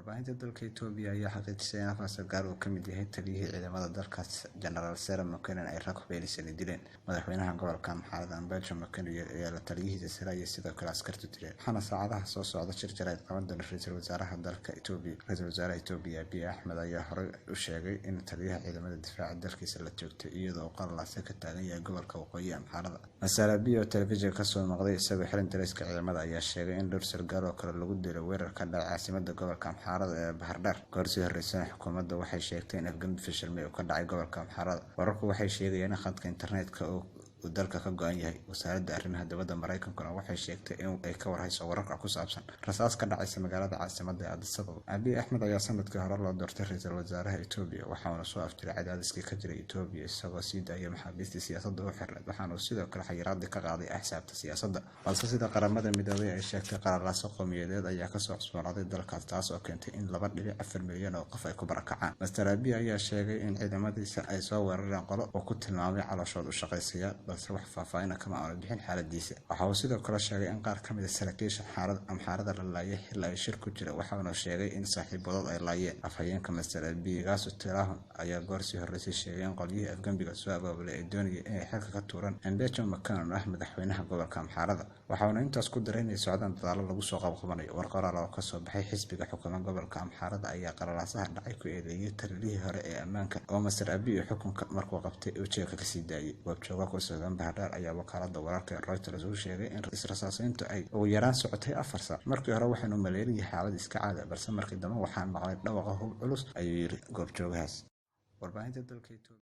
Warbaahinta dalka Itoobiya ayaa xaqiijisay in afar sarkaal uu ka mid yahay taliyihii ciidamada dalkaas General Sera Mokenen ay rag hubeysan dileen. Madaxweynaha gobolka Amhara Ambacho Mokenen ayaa la taliyihiisa sare iyo sidoo kale askartu dileen. Waxaana saacadaha soo socda shir jaraa'id qaban doona ra'iisul wasaaraha dalka Itoobiya. Ra'iisul wasaaraha Itoobiya Abiy Ahmed ayaa horey u sheegay in taliyaha ciidamada difaaca dalkiisa la joogtay iyadoo qalalaase ka taagan yahay gobolka waqooyi Amharada. Mas'ala Abiy oo telefishinka ka soo muuqday isagoo xiran taliska ciidamada ayaa sheegay in dhowr sarkaal oo kale lagu dilay weerar ka dhacay caasimadda gobolka Amharada ee Bahardar. Goortii horreysay xukuumadda waxay sheegtay in afgembi fashilmay oo ka dhacay gobolka Amharada. Wararku waxay sheegayaan in khadka internetka uu dalka ka go'an yahay. Wasaaradda arrimaha dibadda Mareykankuna waxay sheegtay in ay ka warhayso wararka ku saabsan rasaas ka dhacaysa magaalada caasimadda ee Addis Ababa. Abiy Ahmed ayaa sanadkii hore loo doortay ra'iisul wasaaraha Itoobiya waxaana soo aftiray cadaadiskii ka jiray Itoobiya isagoo sii daayay maxaabiista siyaasadda u xirnayd waxaana sidoo kale xayiraadii ka qaaday axsaabta siyaasadda. Balse sida qaramada midoobay ay sheegtay qalalaase qowmiyadeed ayaa kasoo cusboonaaday dalkaas taas oo keentay in 2.4 milyan oo qof ay ku barakacaan. Master Abiy ayaa sheegay in ciidamadiisa ay soo weerareen qolo oo ku tilmaamay calooshood u shaqaysiya balse wax faahfaahin kama aanu bixin xaaladiisa. Waxa uu sidoo kale sheegay in qaar ka mid ah saraakiisha Amharada la laayay xilli ay shir ku jira waxaana sheegay in saaxiibadood ay laayeen. Afhayeenka Master Abiy Gasu Tirahun ayaa goorsii horreysay sheegay in qolyihii afgembiga soo abaabulay ay doonayeen inay xilka ka tuuraan Ambacho Mokenen oo ah madaxweynaha gobolka Amharada. Waxaana intaas ku daray inay socdaan dadaalo lagu soo qabqabanayo. War qoraal oo ka soo baxay xisbiga xukuumadda gobolka Amharada ayaa qalalaasaha dhacay ku eedeeyay taliyihii hore ee ammaanka oo Master Abiy xukunka markuu qabtay uu jeelka ka sii daayay. Goobjooga ku sugan Bahardar ayaa wakaaladda wararka ee Reuters u sheegay in israsaasayntu ay ugu yaraan socotay 4 saac. Markii hore waxaanu maleynayay xaalad iska caadi balse markii dambe waxaan maqlay dhawaqa hub culus ayuu yiri goobjoogahaas. Warbaahinta dalka Itoobiya